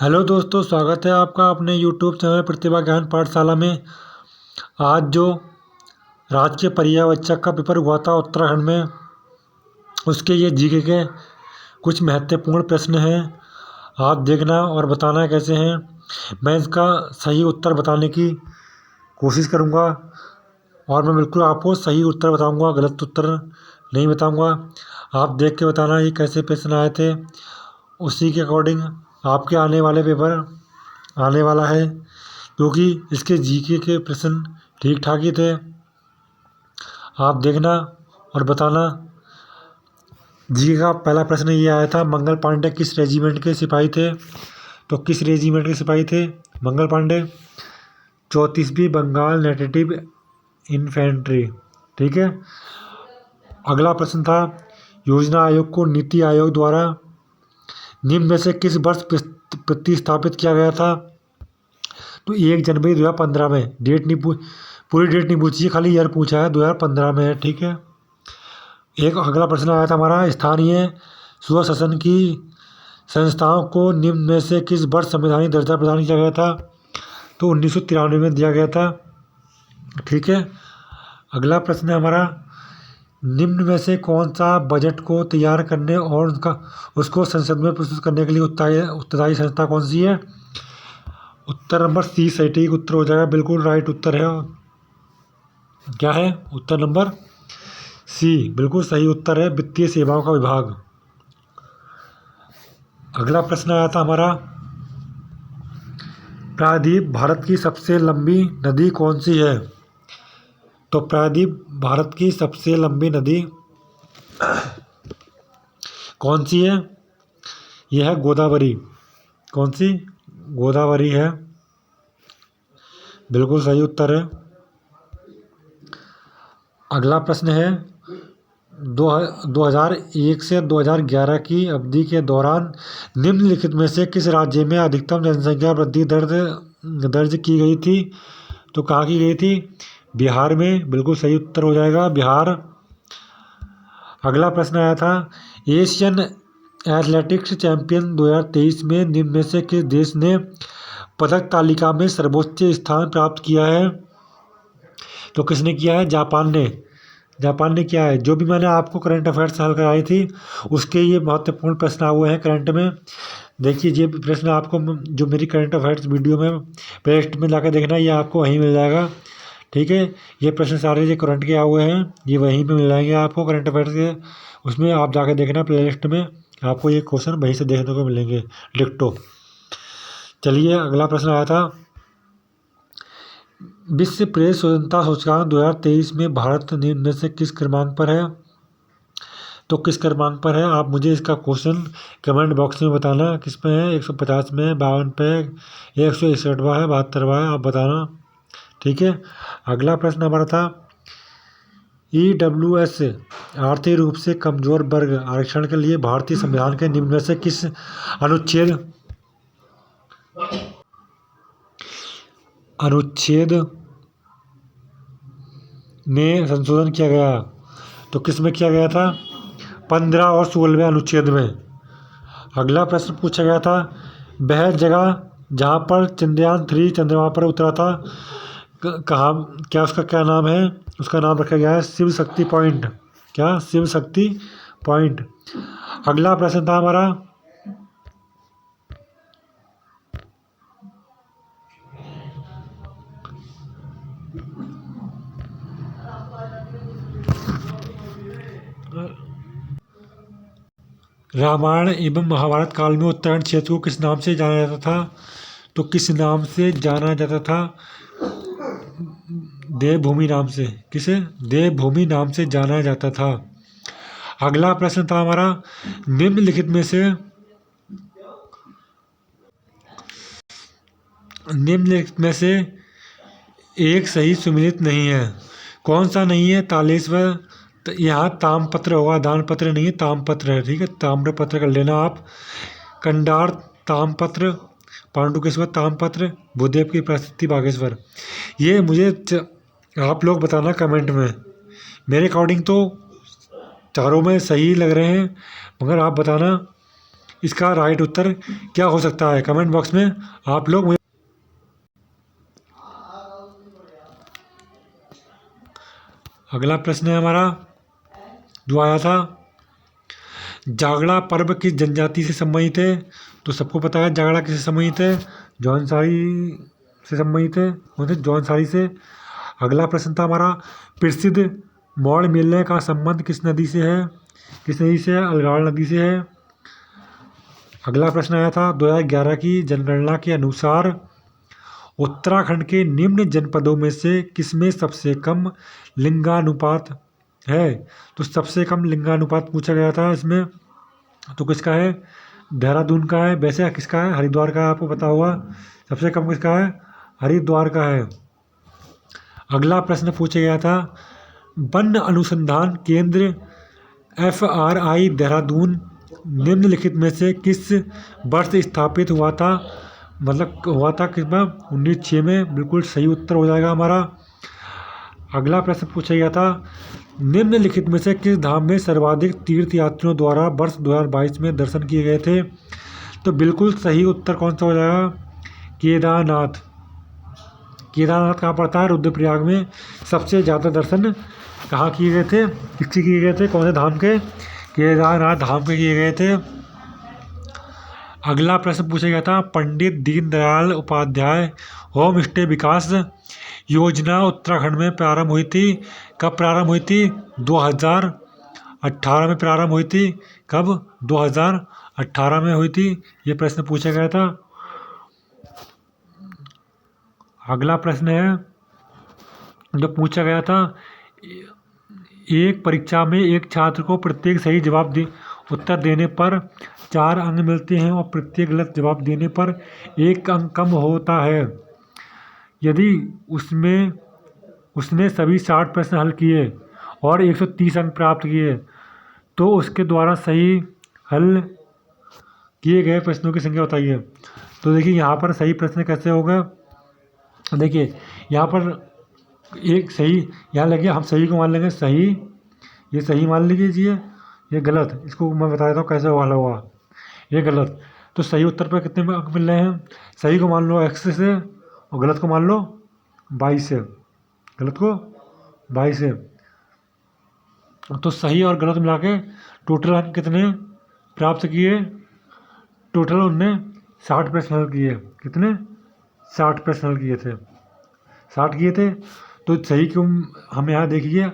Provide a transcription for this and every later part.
Hello दोस्तों, स्वागत है आपका अपने यूट्यूब चैनल प्रतिभा ज्ञान पाठशाला में। आज जो राज्य पर्यवेक्षक का पेपर हुआ था उत्तराखंड में, उसके ये जीके के कुछ महत्वपूर्ण प्रश्न हैं। आप देखना और बताना कैसे हैं। मैं इसका सही उत्तर बताने की कोशिश करूँगा और मैं बिल्कुल आपको सही उत्तर बताऊँगा, गलत उत्तर नहीं बताऊँगा। आप देख के बताना ये कैसे प्रश्न आए थे, उसी के अकॉर्डिंग आपके आने वाले पेपर आने वाला है, क्योंकि इसके जीके के प्रश्न ठीक ठाक ही थे। आप देखना और बताना। जीके का पहला प्रश्न ये आया था, मंगल पांडे किस रेजिमेंट के सिपाही थे? तो किस रेजिमेंट के सिपाही थे मंगल पांडे? 34वीं बंगाल नेटिव इन्फेंट्री। ठीक है। अगला प्रश्न था, योजना आयोग को नीति आयोग द्वारा निम्न में से किस वर्ष प्रतिस्थापित किया गया था? तो 1 जनवरी 2015 में। डेट नहीं पूरी डेट नहीं पूछी है, खाली ईयर पूछा है, 2015 में है। ठीक है। एक अगला प्रश्न आया था हमारा, स्थानीय स्वशासन की संस्थाओं को निम्न में से किस वर्ष संवैधानिक दर्जा प्रदान किया गया था? तो 1993 में दिया गया था। ठीक है। अगला प्रश्न है हमारा, निम्न में से कौन सा बजट को तैयार करने और उसको संसद में प्रस्तुत करने के लिए उत्तरदायी संस्था कौन सी है? उत्तर नंबर सी सटीक उत्तर हो जाएगा, बिल्कुल राइट उत्तर है। क्या है उत्तर नंबर सी, बिल्कुल सही उत्तर है, वित्तीय सेवाओं का विभाग। अगला प्रश्न आया था हमारा, प्रायद्वीप भारत की सबसे लंबी नदी कौन सी है? तो प्रायद्वीप भारत की सबसे लंबी नदी कौन सी है? यह है गोदावरी। कौन सी? गोदावरी है, बिल्कुल सही उत्तर है। अगला प्रश्न है, 2001 से 2011 की अवधि के दौरान निम्नलिखित में से किस राज्य में अधिकतम जनसंख्या वृद्धि दर्ज की गई थी? तो कहाँ की गई थी? बिहार में, बिल्कुल सही उत्तर हो जाएगा, बिहार। अगला प्रश्न आया था, एशियन एथलेटिक्स चैंपियन 2023 में निम्न में से किस देश ने पदक तालिका में सर्वोच्च स्थान प्राप्त किया है? तो किसने किया है? जापान ने किया है। जो भी मैंने आपको करंट अफेयर्स हल कराई थी, उसके ये महत्वपूर्ण प्रश्न आए हुए हैं करंट में। देखिए, ये प्रश्न आपको जो मेरी करंट अफेयर्स वीडियो में प्लेलिस्ट में जाकर देखना, ये आपको वहीं मिल जाएगा। ठीक है। ये प्रश्न सारे जो करंट के आए हुए हैं, ये वहीं पे मिल जाएंगे आपको करंट अफेयर्स के। उसमें आप जाकर देखना प्लेलिस्ट में, आपको ये क्वेश्चन वहीं से देखने को मिलेंगे डिक्टो। चलिए, अगला प्रश्न आया था, विश्व प्रेस स्वतंत्रता सूचकांक 2023 में भारत निम्न में से किस क्रमांक पर है? तो किस क्रमांक पर है? आप मुझे इसका क्वेश्चन कमेंट बॉक्स में बताना, किस पे है? 150 में, 52 पे, 161वां है, 72वां है, आप बताना। ठीक है। अगला प्रश्न हमारा था, EWS आर्थिक रूप से कमजोर वर्ग आरक्षण के लिए भारतीय संविधान के निम्न में से किस अनुच्छेद में संशोधन किया गया? तो किस में किया गया था? 15 और 16वें अनुच्छेद में। अगला प्रश्न पूछा गया था, वह जगह जहाँ पर चंद्रयान 3 चंद्रमा पर उतरा था, कहाँ, क्या उसका क्या नाम है? उसका नाम रखा गया है शिव शक्ति पॉइंट। क्या? शिव शक्ति पॉइंट। अगला प्रश्न था हमारा, रामायण एवं महाभारत काल में उत्तराखंड क्षेत्र को किस नाम से जाना जाता था? तो किस नाम से जाना जाता था? देवभूमि नाम से। किसे? देवभूमि नाम से जाना जाता था। अगला प्रश्न था हमारा, निम्नलिखित में से एक सही सुमेलित नहीं है। कौन सा नहीं है? तालेश्वर, यहाँ तामपत्र होगा, दानपत्र नहीं है, तामपत्र है। ठीक है, ताम्रपत्र कर लेना आप। कंडार तामपत्र, पांडुकेश्वर तामपत्र, भूदेव की प्रसिद्धि बागेश्वर। ये मुझे आप लोग बताना कमेंट में। मेरे अकॉर्डिंग तो चारों में सही लग रहे हैं, मगर आप बताना इसका राइट उत्तर क्या हो सकता है? कमेंट बॉक्स में आप लोग मुझे। अगला प्रश्न है हमारा जो आया था, जागड़ा पर्व किस जनजाति से संबंधित है? तो सबको पता है जागड़ा किससे संबंधित है, जौनसारी से संबंधित है, मतलब जौनसारी से। अगला प्रश्न था हमारा, प्रसिद्ध मौड़ मेले का संबंध किस नदी से है? किस नदी से है? अलगाड़ नदी से है। अगला प्रश्न आया था 2011 की जनगणना के अनुसार उत्तराखंड के निम्न जनपदों में से किसमें सबसे कम लिंगानुपात है? तो सबसे कम लिंगानुपात पूछा गया था इसमें, तो किसका है? देहरादून का है। वैसे किसका है? हरिद्वार का है, आपको पता होगा। सबसे कम किसका है? हरिद्वार का है। अगला प्रश्न पूछा गया था, वन अनुसंधान केंद्र FRI देहरादून निम्नलिखित में से किस वर्ष स्थापित हुआ था? मतलब हुआ था किस में? 1906 में। बिल्कुल सही उत्तर हो जाएगा हमारा। अगला प्रश्न पूछा गया था, निम्नलिखित में से किस धाम में सर्वाधिक तीर्थयात्रियों द्वारा वर्ष 2022 में दर्शन किए गए थे? तो बिल्कुल सही उत्तर कौन सा हो जाएगा? केदारनाथ। केदारनाथ कहाँ पड़ता है? रुद्रप्रयाग में। सबसे ज़्यादा दर्शन कहाँ किए गए थे? किसके किए गए थे? कौन से धाम के? केदारनाथ धाम के किए गए थे। अगला प्रश्न पूछा गया था, पंडित दीनदयाल उपाध्याय होम स्टे विकास योजना उत्तराखंड में प्रारंभ हुई थी। कब प्रारंभ हुई थी? 2018 में प्रारंभ हुई थी। कब? 2018 में हुई थी। ये प्रश्न पूछा गया था। अगला प्रश्न है जो पूछा गया था, एक परीक्षा में एक छात्र को प्रत्येक सही जवाब उत्तर देने पर 4 अंक मिलते हैं और प्रत्येक गलत जवाब देने पर 1 अंक कम होता है। यदि उसने सभी 60 प्रश्न हल किए और 130 अंक प्राप्त किए तो उसके द्वारा सही हल किए गए प्रश्नों की संख्या बताइए। तो देखिए यहाँ पर सही प्रश्न कैसे होगा। देखिए यहाँ पर एक सही, यहाँ लगे हम सही को मान लेंगे सही, ये सही मान लीजिए, ये गलत, इसको मैं बता देता हूँ कैसे वाला हुआ। ये गलत, तो सही उत्तर पर कितने अंक मिल रहे हैं? सही को मान लो x से और गलत को मान लो 22 से। गलत को 22 से। तो सही और गलत मिला के टोटल अंक कितने प्राप्त किए? टोटल उनने 60 प्रश्न हल किए। कितने? 60 प्रश्न हल किए थे। 60 किए थे। तो सही क्यों, हम यहाँ देखिए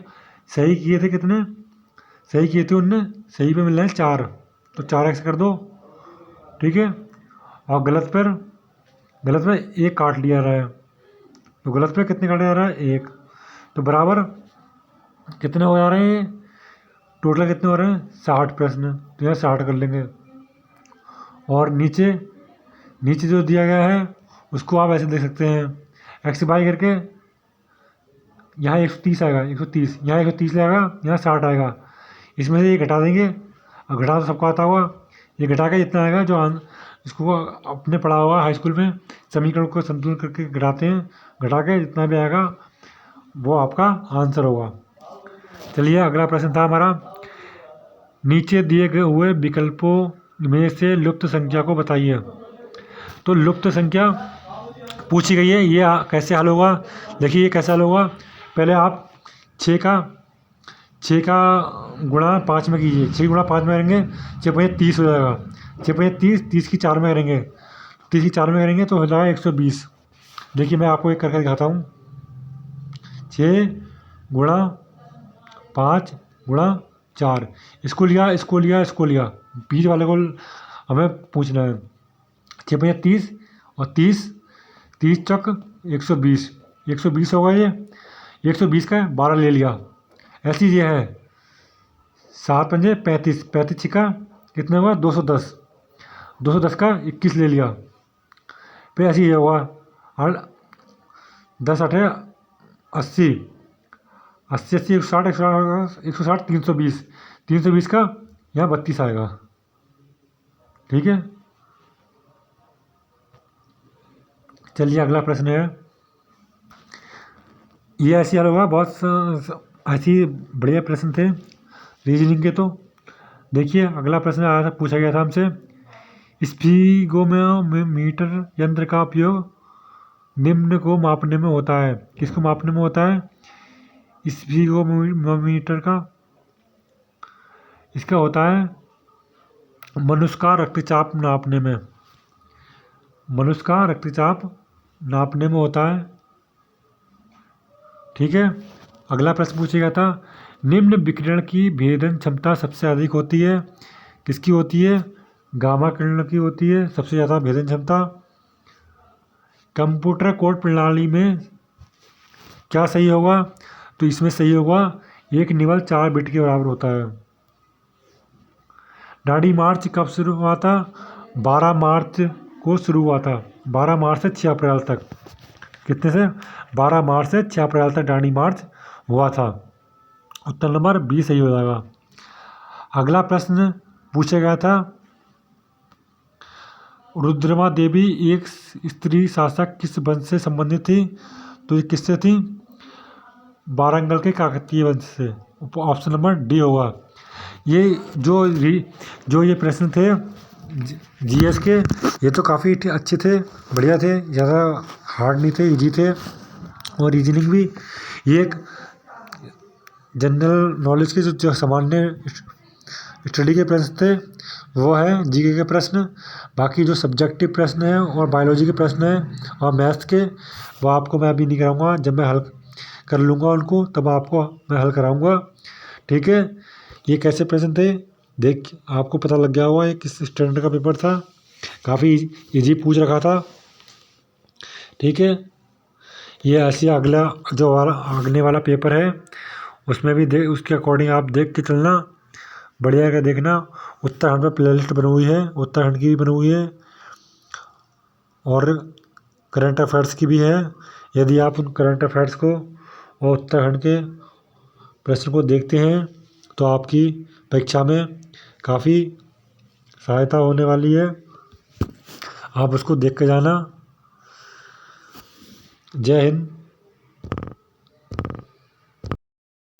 सही किए थे कितने? सही किए थे उनने, सही पे मिल रहे हैं 4, तो 4x कर दो, ठीक है। और गलत पर 1 काट लिया रहा है, तो गलत पे कितने काटे जा रहा है? 1। तो बराबर कितने हो जा रहे हैं? टोटल कितने हो रहे हैं? 60 प्रश्न, तो यहाँ 60 कर लेंगे। और नीचे जो दिया गया है उसको आप ऐसे देख सकते हैं, x बाई करके यहाँ 130 आएगा, 130, यहाँ 130 आएगा, यहाँ 60 आएगा। इसमें से ये घटा देंगे, और घटा तो सबको आता होगा, ये घटा के जितना आएगा जो इसको अपने पढ़ा हुआ हाई स्कूल में समीकरण को संतुलन करके घटाते हैं, घटा के जितना भी आएगा वो आपका आंसर होगा। चलिए अगला प्रश्न था हमारा, नीचे दिए गए हुए विकल्पों में से लुप्त संख्या को बताइए। तो लुप्त संख्या पूछी गई है, ये कैसे हल होगा? देखिए ये कैसे हल होगा। पहले आप 6 का गुणा 5 में कीजिए। 6 गुणा 5 में करेंगे 6 5 30 हो जाएगा। 6 5 30, 30 की 4 में करेंगे, 30 की 4 में करेंगे तो हो जाएगा 120। देखिए मैं आपको एक करके दिखाता हूँ। 6 गुणा 5 गुणा 4, इसको लिया, बीच वाले को हमें पूछना है। 6 5 30 और 30 चौक 120, 120 होगा ये। 120 का 12 ले लिया, ऐसी ये है। 7 पंजे 35, 35 छिका कितने हुआ? 210, 210 का 21 ले लिया। फिर ऐसे ही होगा, और 10 8 80, 80 80 160 160 320, 320 का यहाँ 32 आएगा, ठीक है। चलिए अगला प्रश्न है, ये ऐसे हल होगा, बहुत ऐसी बढ़िया प्रश्न थे रीजनिंग के। तो देखिए अगला प्रश्न आया था, पूछा गया था हमसे, स्फिगोमीटर यंत्र का उपयोग निम्न को मापने में होता है। किसको मापने में होता है? स्फिगोमीटर का, इसका होता है मनुष्य का रक्तचाप नापने में, मनुष्य का रक्तचाप नापने में होता है। ठीक है। अगला प्रश्न पूछा गया था, निम्न विकिरण की भेदन क्षमता सबसे अधिक होती है। किसकी होती है? गामा किरण की होती है सबसे ज़्यादा भेदन क्षमता। कंप्यूटर कोड प्रणाली में क्या सही होगा? तो इसमें सही होगा एक निबल 4 बिट के बराबर होता है। दाढ़ी मार्च कब शुरू हुआ था? 12 मार्च को शुरू हुआ था। 12 मार्च से 6 अप्रैल तक। कितने से? 12 मार्च से 6 अप्रैल तक दाढ़ी मार्च हुआ था। उत्तर नंबर बी सही हो जाएगा। अगला प्रश्न पूछा गया था, रुद्रमा देवी एक स्त्री शासक किस वंश से संबंधित थी? तो ये किससे थी? वारंगल के काकतीय वंश से। ऑप्शन नंबर डी होगा। ये जो ये प्रश्न थे जीएस के, ये तो काफ़ी अच्छे थे, बढ़िया थे, ज़्यादा हार्ड नहीं थे, इजी थे। और रीजनिंग भी, ये एक जनरल नॉलेज के जो सामान्य स्टडी के प्रश्न थे वो है जीके के प्रश्न। बाकी जो सब्जेक्टिव प्रश्न हैं और बायोलॉजी के प्रश्न हैं और मैथ्स के, वो आपको मैं अभी नहीं कराऊंगा। जब मैं हल कर लूँगा उनको तब आपको मैं हल कराऊंगा। ठीक है। ये कैसे प्रश्न थे देख आपको पता लग गया होगा ये किस स्टैंडर्ड का पेपर था। काफ़ी इजी पूछ रखा था। ठीक है। ये ऐसे अगला जो आगने वाला पेपर है उसमें भी उसके अकॉर्डिंग आप देख के चलना, बढ़िया का देखना। उत्तराखंड पर प्लेलिस्ट बनी हुई है, उत्तराखंड की भी बनी हुई है और करंट अफेयर्स की भी है। यदि आप उन करंट अफेयर्स को और उत्तराखंड के प्रश्न को देखते हैं तो आपकी परीक्षा में काफ़ी सहायता होने वाली है। आप उसको देख के जाना। जय हिंद।